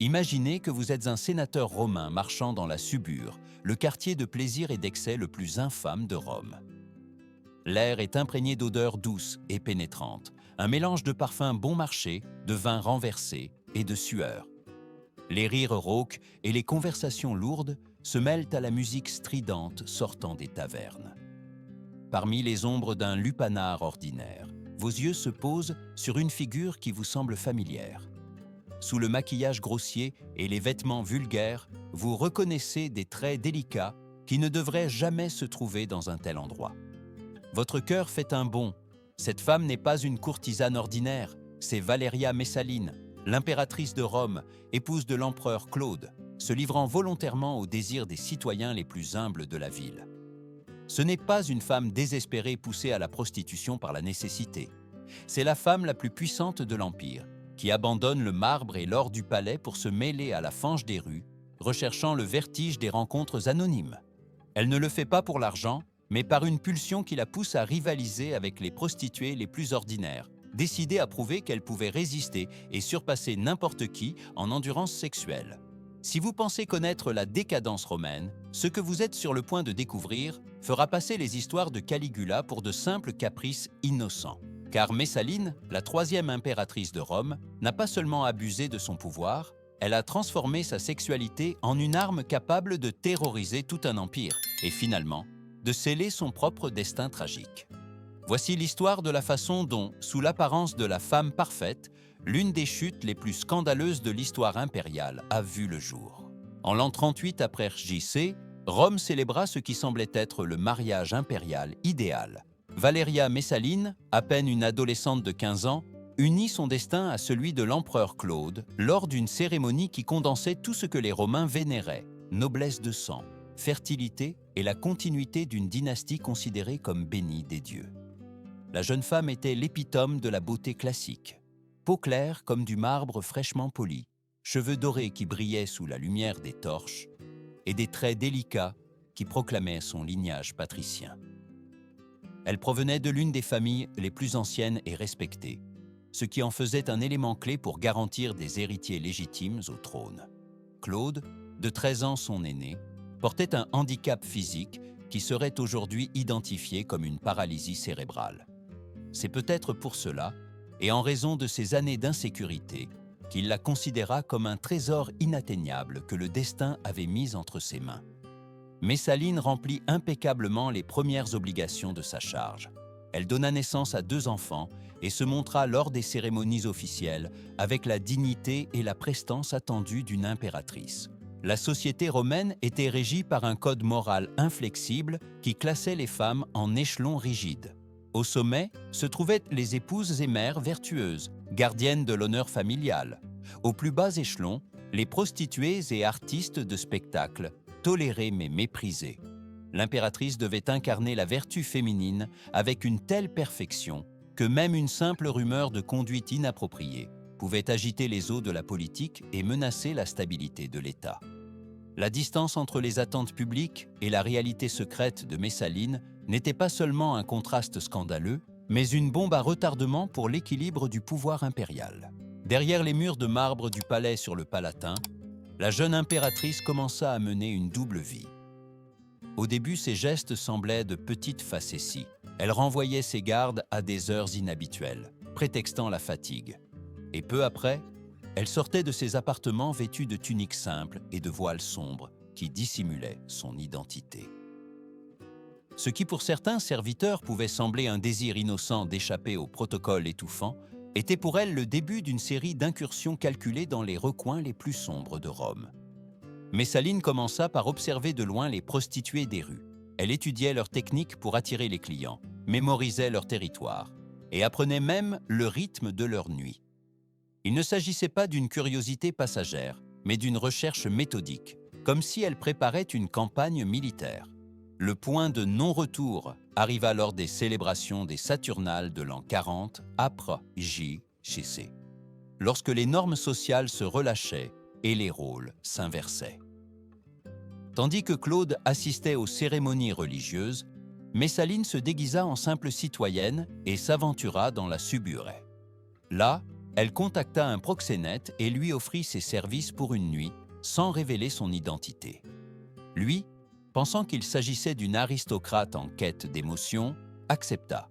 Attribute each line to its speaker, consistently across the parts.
Speaker 1: Imaginez que vous êtes un sénateur romain marchant dans la Subure, le quartier de plaisir et d'excès le plus infâme de Rome. L'air est imprégné d'odeurs douces et pénétrantes, un mélange de parfums bon marché, de vins renversés et de sueur. Les rires rauques et les conversations lourdes se mêlent à la musique stridente sortant des tavernes. Parmi les ombres d'un lupanar ordinaire, vos yeux se posent sur une figure qui vous semble familière. Sous le maquillage grossier et les vêtements vulgaires, vous reconnaissez des traits délicats qui ne devraient jamais se trouver dans un tel endroit. Votre cœur fait un bond. Cette femme n'est pas une courtisane ordinaire, c'est Valeria Messaline, l'impératrice de Rome, épouse de l'empereur Claude, se livrant volontairement aux désirs des citoyens les plus humbles de la ville. Ce n'est pas une femme désespérée poussée à la prostitution par la nécessité. C'est la femme la plus puissante de l'Empire, qui abandonne le marbre et l'or du palais pour se mêler à la fange des rues, recherchant le vertige des rencontres anonymes. Elle ne le fait pas pour l'argent, mais par une pulsion qui la pousse à rivaliser avec les prostituées les plus ordinaires, décidée à prouver qu'elle pouvait résister et surpasser n'importe qui en endurance sexuelle. Si vous pensez connaître la décadence romaine, ce que vous êtes sur le point de découvrir fera passer les histoires de Caligula pour de simples caprices innocents. Car Messaline, la troisième impératrice de Rome, n'a pas seulement abusé de son pouvoir, elle a transformé sa sexualité en une arme capable de terroriser tout un empire et finalement, de sceller son propre destin tragique. Voici l'histoire de la façon dont, sous l'apparence de la femme parfaite, l'une des chutes les plus scandaleuses de l'histoire impériale a vu le jour. En l'an 38 après JC, Rome célébra ce qui semblait être le mariage impérial idéal. Valeria Messaline, à peine une adolescente de 15 ans, unit son destin à celui de l'empereur Claude lors d'une cérémonie qui condensait tout ce que les Romains vénéraient, noblesse de sang, fertilité et la continuité d'une dynastie considérée comme bénie des dieux. La jeune femme était l'épitome de la beauté classique. Peau claire comme du marbre fraîchement poli, cheveux dorés qui brillaient sous la lumière des torches et des traits délicats qui proclamaient son lignage patricien. Elle provenait de l'une des familles les plus anciennes et respectées, ce qui en faisait un élément clé pour garantir des héritiers légitimes au trône. Claude, de 13 ans son aîné, portait un handicap physique qui serait aujourd'hui identifié comme une paralysie cérébrale. C'est peut-être pour cela, et en raison de ses années d'insécurité, qu'il la considéra comme un trésor inatteignable que le destin avait mis entre ses mains. Messaline remplit impeccablement les premières obligations de sa charge. Elle donna naissance à 2 enfants et se montra lors des cérémonies officielles avec la dignité et la prestance attendues d'une impératrice. La société romaine était régie par un code moral inflexible qui classait les femmes en échelons rigides. Au sommet se trouvaient les épouses et mères vertueuses, gardiennes de l'honneur familial. Au plus bas échelon, les prostituées et artistes de spectacle, tolérées mais méprisées. L'impératrice devait incarner la vertu féminine avec une telle perfection que même une simple rumeur de conduite inappropriée pouvait agiter les eaux de la politique et menacer la stabilité de l'État. La distance entre les attentes publiques et la réalité secrète de Messaline n'était pas seulement un contraste scandaleux, mais une bombe à retardement pour l'équilibre du pouvoir impérial. Derrière les murs de marbre du palais sur le Palatin, la jeune impératrice commença à mener une double vie. Au début, ses gestes semblaient de petites facéties. Elle renvoyait ses gardes à des heures inhabituelles, prétextant la fatigue. Et peu après, elle sortait de ses appartements vêtue de tuniques simples et de voiles sombres qui dissimulaient son identité. Ce qui pour certains serviteurs pouvait sembler un désir innocent d'échapper au protocole étouffant, était pour elle le début d'une série d'incursions calculées dans les recoins les plus sombres de Rome. Messaline commença par observer de loin les prostituées des rues. Elle étudiait leurs techniques pour attirer les clients, mémorisait leur territoire et apprenait même le rythme de leur nuit. Il ne s'agissait pas d'une curiosité passagère, mais d'une recherche méthodique, comme si elle préparait une campagne militaire. Le point de non-retour arriva lors des célébrations des Saturnales de l'an 40 après JC, lorsque les normes sociales se relâchaient et les rôles s'inversaient. Tandis que Claude assistait aux cérémonies religieuses, Messaline se déguisa en simple citoyenne et s'aventura dans la Subure. Là, Elle contacta un proxénète et lui offrit ses services pour une nuit, sans révéler son identité. Lui, pensant qu'il s'agissait d'une aristocrate en quête d'émotion, accepta.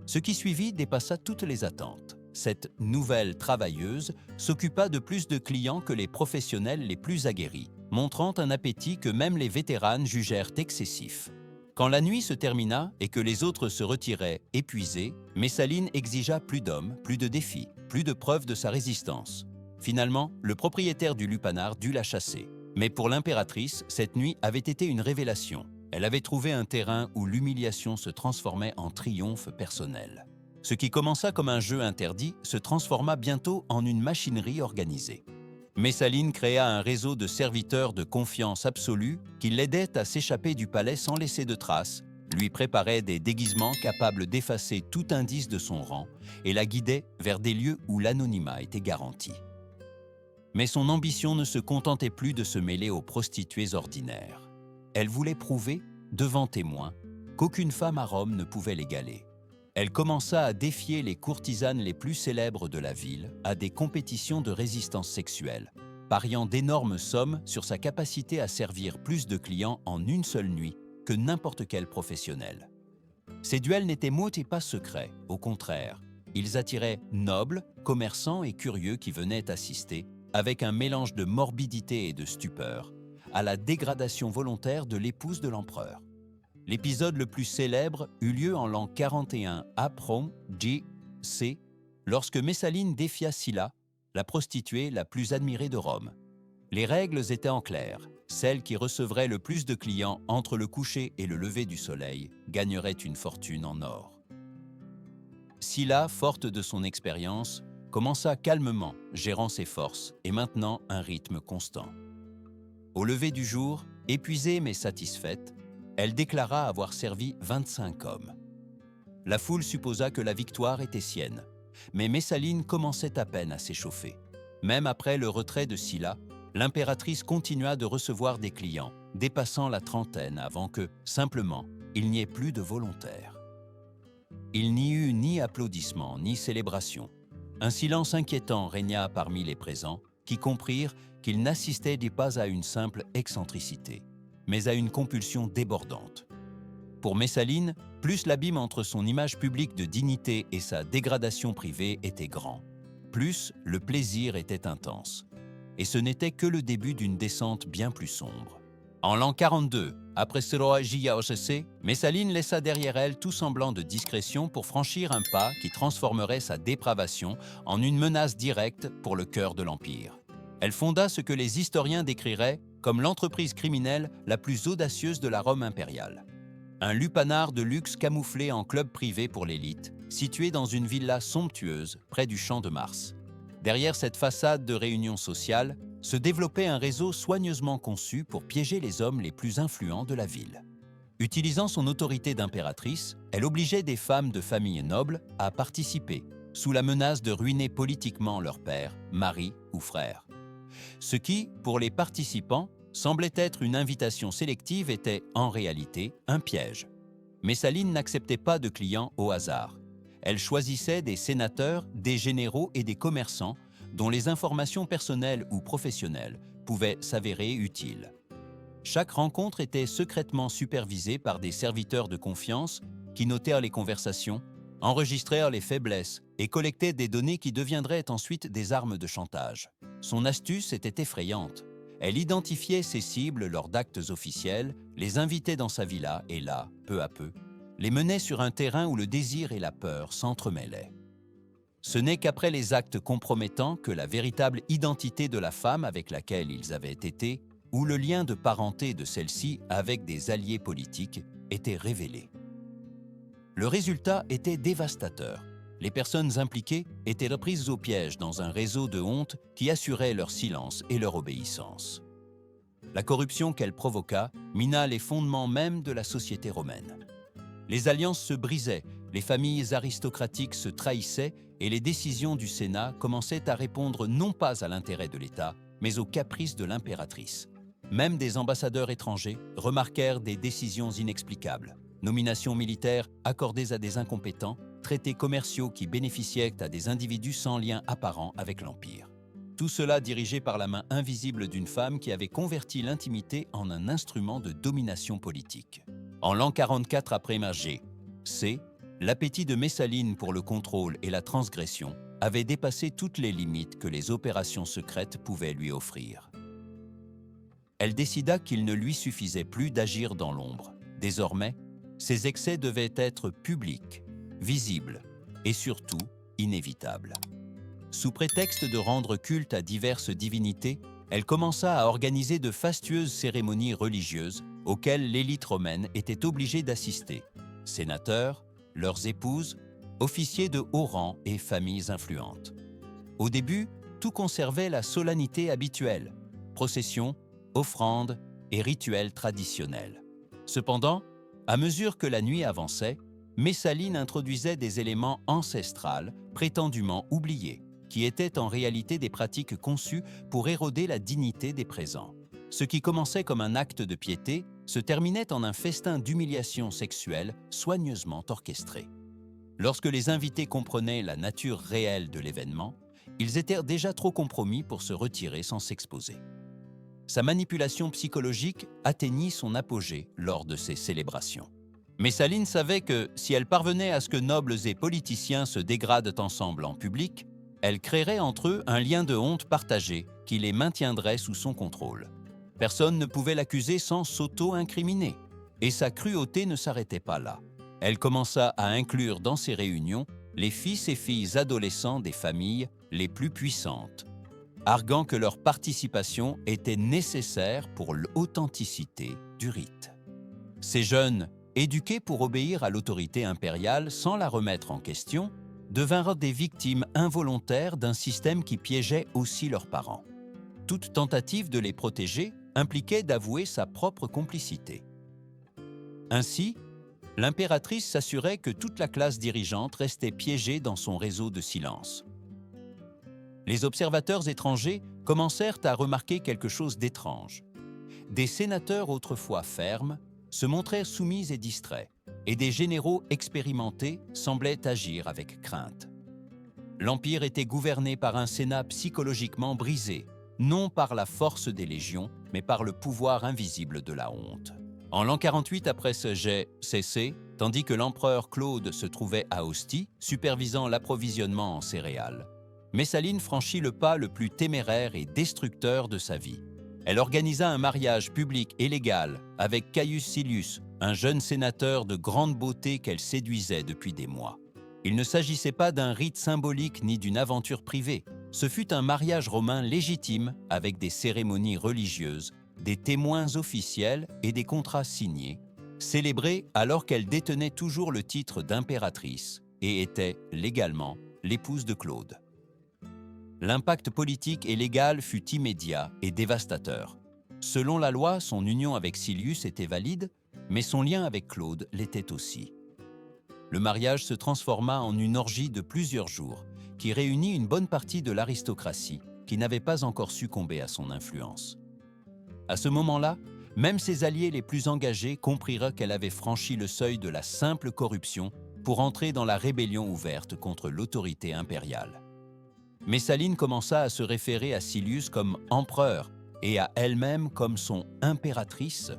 Speaker 1: Ce qui suivit dépassa toutes les attentes. Cette nouvelle travailleuse s'occupa de plus de clients que les professionnels les plus aguerris, montrant un appétit que même les vétéranes jugèrent excessif. Quand la nuit se termina et que les autres se retiraient épuisés, Messaline exigea plus d'hommes, plus de défis, plus de preuves de sa résistance. Finalement, le propriétaire du lupanar dut la chasser. Mais pour l'impératrice, cette nuit avait été une révélation. Elle avait trouvé un terrain où l'humiliation se transformait en triomphe personnel. Ce qui commença comme un jeu interdit se transforma bientôt en une machinerie organisée. Messaline créa un réseau de serviteurs de confiance absolue qui l'aidaient à s'échapper du palais sans laisser de traces, lui préparait des déguisements capables d'effacer tout indice de son rang et la guidait vers des lieux où l'anonymat était garanti. Mais son ambition ne se contentait plus de se mêler aux prostituées ordinaires. Elle voulait prouver, devant témoins, qu'aucune femme à Rome ne pouvait l'égaler. Elle commença à défier les courtisanes les plus célèbres de la ville à des compétitions de résistance sexuelle, pariant d'énormes sommes sur sa capacité à servir plus de clients en une seule nuit que n'importe quel professionnel. Ces duels n'étaient mot et pas secrets, au contraire. Ils attiraient nobles, commerçants et curieux qui venaient assister, avec un mélange de morbidité et de stupeur, à la dégradation volontaire de l'épouse de l'empereur. L'épisode le plus célèbre eut lieu en l'an 41 apr. J.C., lorsque Messaline défia Sylla, la prostituée la plus admirée de Rome. Les règles étaient en clair. Celle qui recevrait le plus de clients entre le coucher et le lever du soleil gagnerait une fortune en or. Sylla, forte de son expérience, commença calmement, gérant ses forces et maintenant un rythme constant. Au lever du jour, épuisée mais satisfaite, elle déclara avoir servi 25 hommes. La foule supposa que la victoire était sienne, mais Messaline commençait à peine à s'échauffer. Même après le retrait de Sylla, l'impératrice continua de recevoir des clients, dépassant la trentaine avant que, simplement, il n'y ait plus de volontaires. Il n'y eut ni applaudissements ni célébrations. Un silence inquiétant régna parmi les présents, qui comprirent qu'ils n'assistaient pas à une simple excentricité, mais à une compulsion débordante. Pour Messaline, plus l'abîme entre son image publique de dignité et sa dégradation privée était grand, plus le plaisir était intense. Et ce n'était que le début d'une descente bien plus sombre. En l'an 42, après Seroa J.A.O.C., Messaline laissa derrière elle tout semblant de discrétion pour franchir un pas qui transformerait sa dépravation en une menace directe pour le cœur de l'Empire. Elle fonda ce que les historiens décriraient comme l'entreprise criminelle la plus audacieuse de la Rome impériale. Un lupanar de luxe camouflé en club privé pour l'élite, situé dans une villa somptueuse près du Champ de Mars. Derrière cette façade de réunion sociale, se développait un réseau soigneusement conçu pour piéger les hommes les plus influents de la ville. Utilisant son autorité d'impératrice, elle obligeait des femmes de famille nobles à participer, sous la menace de ruiner politiquement leur père, mari ou frère. Ce qui, pour les participants, semblait être une invitation sélective était en réalité un piège. Messaline n'acceptait pas de clients au hasard. Elle choisissait des sénateurs, des généraux et des commerçants dont les informations personnelles ou professionnelles pouvaient s'avérer utiles. Chaque rencontre était secrètement supervisée par des serviteurs de confiance qui notèrent les conversations, enregistrèrent les faiblesses et collectaient des données qui deviendraient ensuite des armes de chantage. Son astuce était effrayante. Elle identifiait ses cibles lors d'actes officiels, les invitait dans sa villa et là, peu à peu, les menait sur un terrain où le désir et la peur s'entremêlaient. Ce n'est qu'après les actes compromettants que la véritable identité de la femme avec laquelle ils avaient été, ou le lien de parenté de celle-ci avec des alliés politiques, était révélé. Le résultat était dévastateur. Les personnes impliquées étaient reprises au piège dans un réseau de honte qui assurait leur silence et leur obéissance. La corruption qu'elle provoqua mina les fondements même de la société romaine. Les alliances se brisaient, les familles aristocratiques se trahissaient et les décisions du Sénat commençaient à répondre non pas à l'intérêt de l'État, mais aux caprices de l'impératrice. Même des ambassadeurs étrangers remarquèrent des décisions inexplicables, nominations militaires accordées à des incompétents, traités commerciaux qui bénéficiaient à des individus sans lien apparent avec l'Empire. Tout cela dirigé par la main invisible d'une femme qui avait converti l'intimité en un instrument de domination politique. En l'an 44 après Magé, l'appétit de Messaline pour le contrôle et la transgression avait dépassé toutes les limites que les opérations secrètes pouvaient lui offrir. Elle décida qu'il ne lui suffisait plus d'agir dans l'ombre. Désormais, ses excès devaient être publics, visibles et surtout inévitables. Sous prétexte de rendre culte à diverses divinités, elle commença à organiser de fastueuses cérémonies religieuses auxquelles l'élite romaine était obligée d'assister. Sénateurs, leurs épouses, officiers de haut rang et familles influentes. Au début, tout conservait la solennité habituelle, processions, offrandes et rituels traditionnels. Cependant, à mesure que la nuit avançait, Messaline introduisait des éléments ancestrales prétendument oubliés, qui étaient en réalité des pratiques conçues pour éroder la dignité des présents. Ce qui commençait comme un acte de piété se terminait en un festin d'humiliation sexuelle soigneusement orchestré. Lorsque les invités comprenaient la nature réelle de l'événement, ils étaient déjà trop compromis pour se retirer sans s'exposer. Sa manipulation psychologique atteignit son apogée lors de ces célébrations. Messaline savait que si elle parvenait à ce que nobles et politiciens se dégradent ensemble en public, elle créerait entre eux un lien de honte partagé qui les maintiendrait sous son contrôle. Personne ne pouvait l'accuser sans s'auto-incriminer. Et sa cruauté ne s'arrêtait pas là. Elle commença à inclure dans ses réunions les fils et filles adolescents des familles les plus puissantes, arguant que leur participation était nécessaire pour l'authenticité du rite. Ces jeunes, éduqués pour obéir à l'autorité impériale sans la remettre en question, devinrent des victimes involontaires d'un système qui piégeait aussi leurs parents. Toute tentative de les protéger impliquait d'avouer sa propre complicité. Ainsi, l'impératrice s'assurait que toute la classe dirigeante restait piégée dans son réseau de silence. Les observateurs étrangers commencèrent à remarquer quelque chose d'étrange. Des sénateurs autrefois fermes se montrèrent soumis et distraits, et des généraux expérimentés semblaient agir avec crainte. L'Empire était gouverné par un Sénat psychologiquement brisé, non par la force des légions, mais par le pouvoir invisible de la honte. En l'an 48 après ce jet cessé, tandis que l'empereur Claude se trouvait à Ostie, supervisant l'approvisionnement en céréales, Messaline franchit le pas le plus téméraire et destructeur de sa vie. Elle organisa un mariage public et légal avec Caius Silius, un jeune sénateur de grande beauté qu'elle séduisait depuis des mois. Il ne s'agissait pas d'un rite symbolique ni d'une aventure privée. Ce fut un mariage romain légitime avec des cérémonies religieuses, des témoins officiels et des contrats signés, célébrés alors qu'elle détenait toujours le titre d'impératrice et était légalement l'épouse de Claude. L'impact politique et légal fut immédiat et dévastateur. Selon la loi, son union avec Silius était valide, mais son lien avec Claude l'était aussi. Le mariage se transforma en une orgie de plusieurs jours, qui réunit une bonne partie de l'aristocratie qui n'avait pas encore succombé à son influence. À ce moment-là, même ses alliés les plus engagés comprirent qu'elle avait franchi le seuil de la simple corruption pour entrer dans la rébellion ouverte contre l'autorité impériale. Messaline commença à se référer à Silius comme empereur et à elle-même comme son impératrice,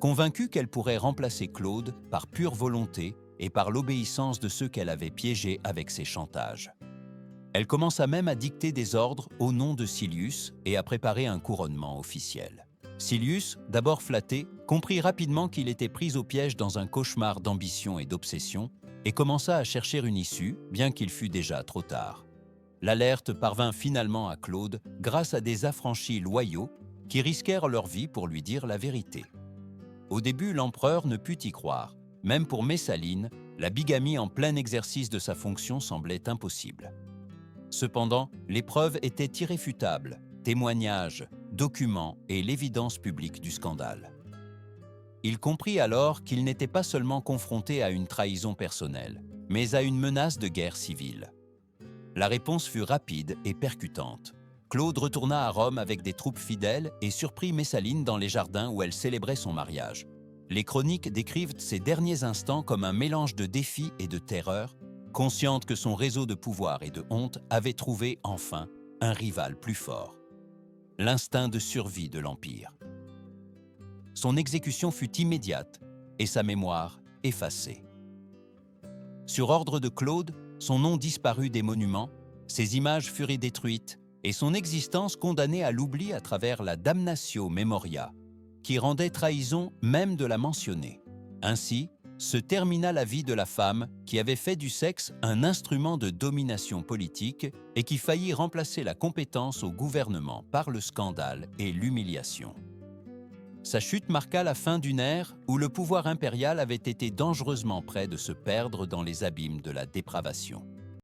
Speaker 1: convaincue qu'elle pourrait remplacer Claude par pure volonté et par l'obéissance de ceux qu'elle avait piégés avec ses chantages. Elle commença même à dicter des ordres au nom de Silius et à préparer un couronnement officiel. Silius, d'abord flatté, comprit rapidement qu'il était pris au piège dans un cauchemar d'ambition et d'obsession et commença à chercher une issue, bien qu'il fût déjà trop tard. L'alerte parvint finalement à Claude grâce à des affranchis loyaux qui risquèrent leur vie pour lui dire la vérité. Au début, l'empereur ne put y croire. Même pour Messaline, la bigamie en plein exercice de sa fonction semblait impossible. Cependant, les preuves étaient irréfutables, témoignages, documents et l'évidence publique du scandale. Il comprit alors qu'il n'était pas seulement confronté à une trahison personnelle, mais à une menace de guerre civile. La réponse fut rapide et percutante. Claude retourna à Rome avec des troupes fidèles et surprit Messaline dans les jardins où elle célébrait son mariage. Les chroniques décrivent ces derniers instants comme un mélange de défi et de terreur, consciente que son réseau de pouvoir et de honte avait trouvé enfin un rival plus fort, l'instinct de survie de l'Empire. Son exécution fut immédiate et sa mémoire effacée. Sur ordre de Claude, son nom disparut des monuments, ses images furent détruites et son existence condamnée à l'oubli à travers la damnatio memoria, qui rendait trahison même de la mentionner. Ainsi, se termina la vie de la femme qui avait fait du sexe un instrument de domination politique et qui faillit remplacer la compétence au gouvernement par le scandale et l'humiliation. Sa chute marqua la fin d'une ère où le pouvoir impérial avait été dangereusement près de se perdre dans les abîmes de la dépravation.